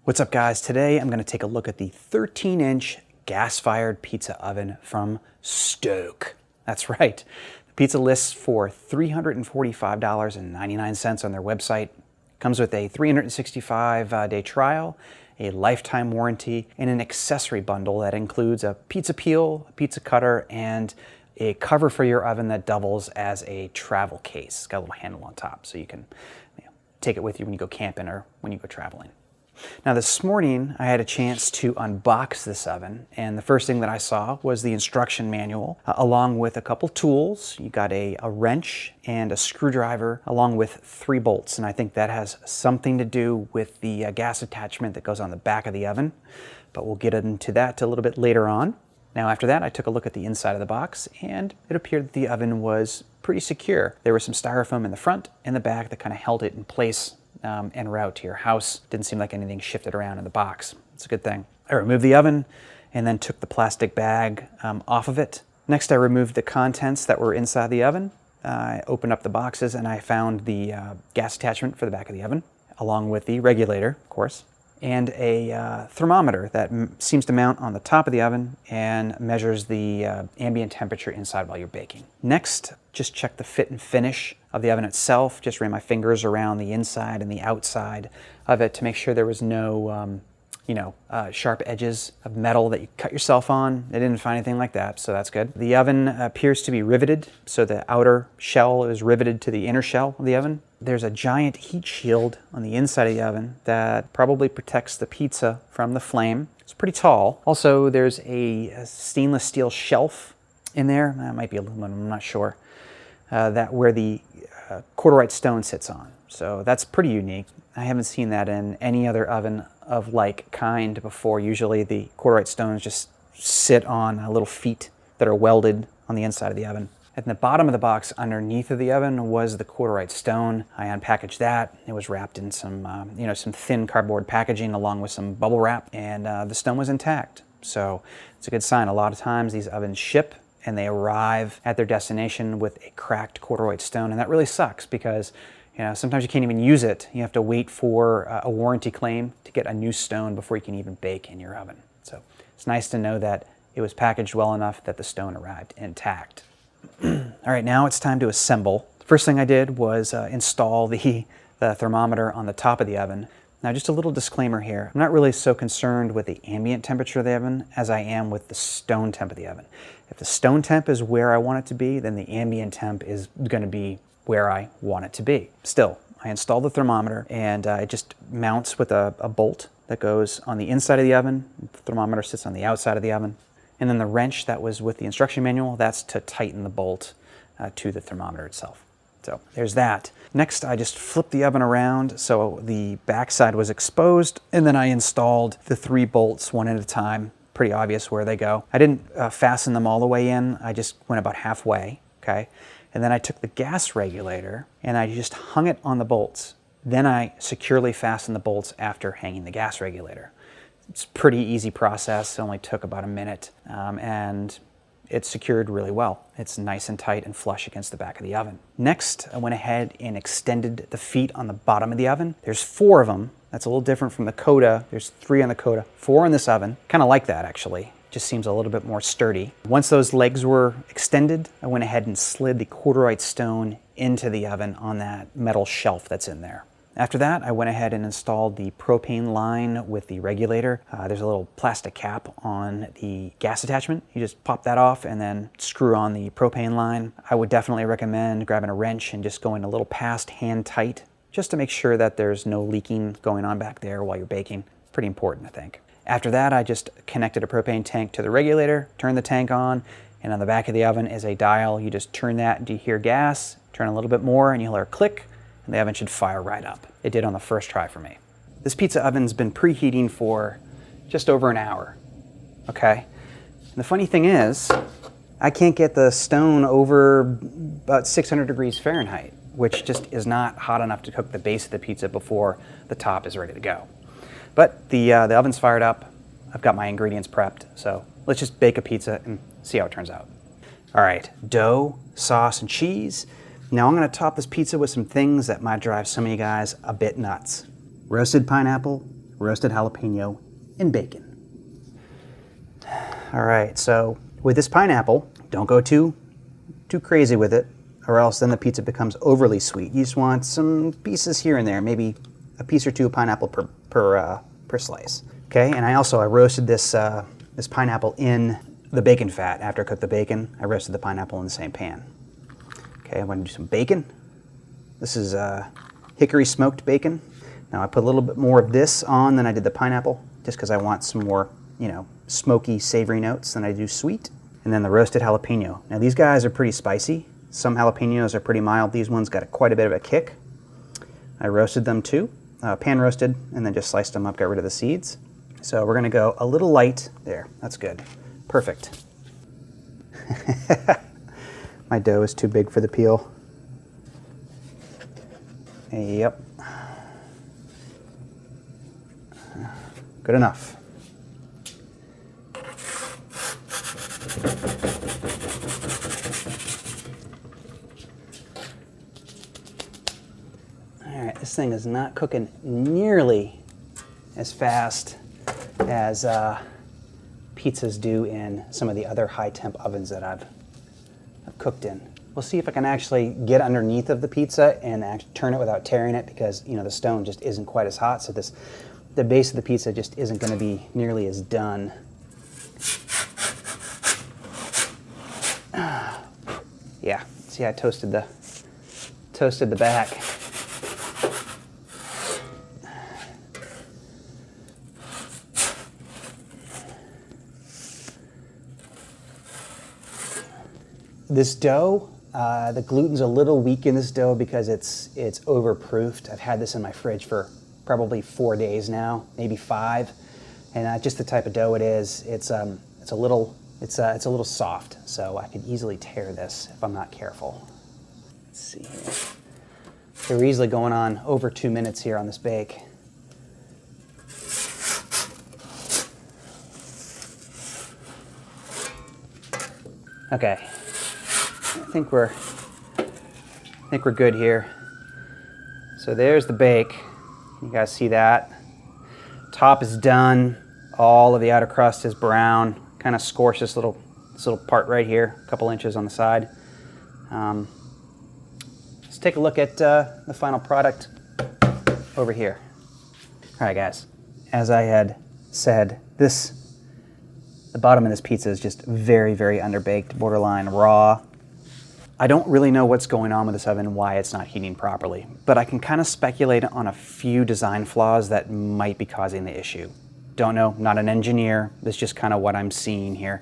What's up, guys? Today I'm going to take a look at the 13-inch gas-fired pizza oven from Stoke. That's right. The pizza lists for $345.99 on their website. Comes with a 365-day trial, a lifetime warranty, and an accessory bundle that includes a pizza peel, a pizza cutter, and a cover for your oven that doubles as a travel case. It's got a little handle on top so you can take it with you when you go camping or when you go traveling. Now this morning I had a chance to unbox this oven, and the first thing that I saw was the instruction manual along with a couple tools. You got a wrench and a screwdriver along with 3 bolts, and I think that has something to do with the gas attachment that goes on the back of the oven, but we'll get into that a little bit later on. Now after that I took a look at the inside of the box, and it appeared that the oven was pretty secure. There was some styrofoam in the front and the back that kind of held it in place en route to your house. Didn't seem like anything shifted around in the box. It's a good thing. I removed the oven and then took the plastic bag off of it. Next I removed the contents that were inside the oven. I opened up the boxes and I found the gas attachment for the back of the oven, along with the regulator, of course, and a thermometer that seems to mount on the top of the oven and measures the ambient temperature inside while you're baking. Next, just check the fit and finish of the oven itself. Just ran my fingers around the inside and the outside of it to make sure there was no sharp edges of metal that you cut yourself on. I didn't find anything like that, so that's good. The oven appears to be riveted, so the outer shell is riveted to the inner shell of the oven. There's a giant heat shield on the inside of the oven that probably protects the pizza from the flame. It's pretty tall. Also, there's a stainless steel shelf in there. That might be aluminum, I'm not sure. That where the corduroy stone sits on. So that's pretty unique. I haven't seen that in any other oven of like kind before. Usually the corduroy stones just sit on little feet that are welded on the inside of the oven. At the bottom of the box underneath of the oven was the corduroy stone. I unpackaged that. It was wrapped in some some thin cardboard packaging along with some bubble wrap, and the stone was intact. So it's a good sign. A lot of times these ovens ship and they arrive at their destination with a cracked corduroy stone, and that really sucks because sometimes you can't even use it. You have to wait for a warranty claim to get a new stone before you can even bake in your oven. So it's nice to know that it was packaged well enough that the stone arrived intact. All right, now it's time to assemble. The first thing I did was install the thermometer on the top of the oven. Now just a little disclaimer here. I'm not really so concerned with the ambient temperature of the oven as I am with the stone temp of the oven. If the stone temp is where I want it to be, then the ambient temp is going to be where I want it to be. Still, I installed the thermometer, and it just mounts with a bolt that goes on the inside of the oven. The thermometer sits on the outside of the oven. And then the wrench that was with the instruction manual, that's to tighten the bolt to the thermometer itself. So there's that. Next, I just flipped the oven around so the backside was exposed, and then I installed the 3 bolts one at a time. Pretty obvious where they go. I didn't fasten them all the way in. I just went about halfway, okay? And then I took the gas regulator and I just hung it on the bolts. Then I securely fastened the bolts after hanging the gas regulator. It's a pretty easy process. It only took about a minute, and it's secured really well. It's nice and tight and flush against the back of the oven. Next, I went ahead and extended the feet on the bottom of the oven. There's 4 of them. That's a little different from the Coda. There's 3 on the Coda, 4 in this oven. Kind of like that, actually. Just seems a little bit more sturdy. Once those legs were extended, I went ahead and slid the corduroy stone into the oven on that metal shelf that's in there. After that, I went ahead and installed the propane line with the regulator. There's a little plastic cap on the gas attachment. You just pop that off and then screw on the propane line. I would definitely recommend grabbing a wrench and just going a little past hand tight, just to make sure that there's no leaking going on back there while you're baking. Pretty important, I think. After that, I just connected a propane tank to the regulator, turned the tank on, and on the back of the oven is a dial. You just turn that and you hear gas, turn a little bit more and you'll hear a click, and the oven should fire right up. It did on the first try for me. This pizza oven's been preheating for just over an hour, okay? And the funny thing is, I can't get the stone over about 600 degrees Fahrenheit, which just is not hot enough to cook the base of the pizza before the top is ready to go. But the oven's fired up. I've got my ingredients prepped, so let's just bake a pizza and see how it turns out. All right, dough, sauce, and cheese. Now I'm going to top this pizza with some things that might drive some of you guys a bit nuts. Roasted pineapple, roasted jalapeno, and bacon. All right, so with this pineapple, don't go too crazy with it, or else then the pizza becomes overly sweet. You just want some pieces here and there, maybe a piece or two of pineapple per slice. Okay, and I roasted this this pineapple in the bacon fat. After I cooked the bacon, I roasted the pineapple in the same pan. Okay, I'm going to do some bacon. This is hickory smoked bacon. Now I put a little bit more of this on than I did the pineapple, just because I want some more, you know, smoky, savory notes than I do sweet. And then the roasted jalapeno. Now these guys are pretty spicy. Some jalapenos are pretty mild. These ones got quite a bit of a kick. I roasted them too, pan roasted, and then just sliced them up, got rid of the seeds. So we're gonna go a little light there. That's good. Perfect. My dough is too big for the peel. Yep. Good enough. All right, this thing is not cooking nearly as fast as pizzas do in some of the other high temp ovens that I've cooked in. We'll see if I can actually get underneath of the pizza and turn it without tearing it, because you know the stone just isn't quite as hot, so the base of the pizza just isn't going to be nearly as done. Yeah, see, I toasted the back. This dough, the gluten's a little weak in this dough because it's overproofed. I've had this in my fridge for probably 4 days now, maybe 5, and just the type of dough it is. It's a little soft, so I could easily tear this if I'm not careful. Let's see here. So we're easily going on over 2 minutes here on this bake. Okay, I think we're good here. So there's the bake. You guys see that? Top is done. All of the outer crust is brown. Kind of scorched this little part right here, a couple inches on the side. Let's take a look at the final product over here. All right, guys. As I had said, the bottom of this pizza is just very, very underbaked, borderline raw. I don't really know what's going on with this oven, why it's not heating properly, but I can kind of speculate on a few design flaws that might be causing the issue. Don't know, not an engineer, this is just kind of what I'm seeing here.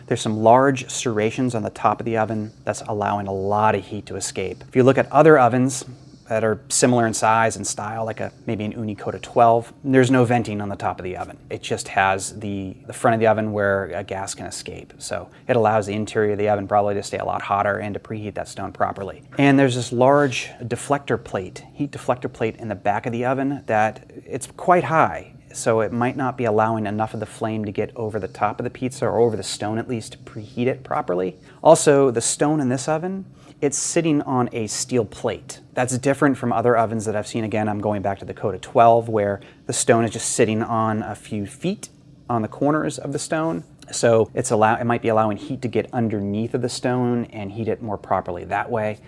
There's some large serrations on the top of the oven that's allowing a lot of heat to escape. If you look at other ovens that are similar in size and style, like maybe an Unicota 12, there's no venting on the top of the oven. It just has the front of the oven where a gas can escape. So it allows the interior of the oven probably to stay a lot hotter and to preheat that stone properly. And there's this large deflector plate, heat deflector plate in the back of the oven that it's quite high. So it might not be allowing enough of the flame to get over the top of the pizza, or over the stone at least, to preheat it properly. Also, the stone in this oven, it's sitting on a steel plate. That's different from other ovens that I've seen. Again, I'm going back to the Cota 12, where the stone is just sitting on a few feet on the corners of the stone. So it might be allowing heat to get underneath of the stone and heat it more properly that way.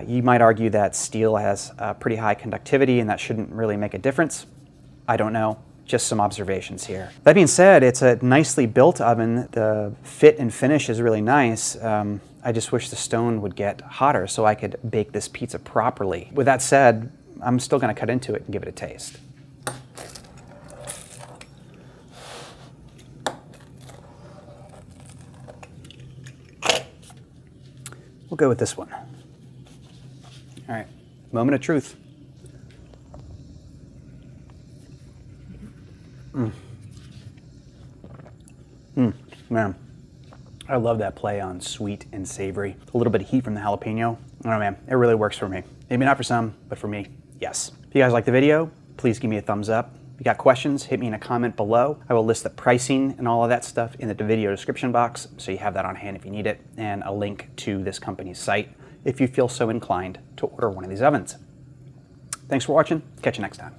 You might argue that steel has pretty high conductivity and that shouldn't really make a difference. I don't know. Just some observations here. That being said, it's a nicely built oven. The fit and finish is really nice. I just wish the stone would get hotter so I could bake this pizza properly. With that said, I'm still gonna cut into it and give it a taste. We'll go with this one. All right, moment of truth. Man, I love that play on sweet and savory. A little bit of heat from the jalapeno. Oh man, it really works for me. Maybe not for some, but for me, yes. If you guys like the video, please give me a thumbs up. If you got questions, hit me in a comment below. I will list the pricing and all of that stuff in the video description box, so you have that on hand if you need it, and a link to this company's site if you feel so inclined to order one of these ovens. Thanks for watching. Catch you next time.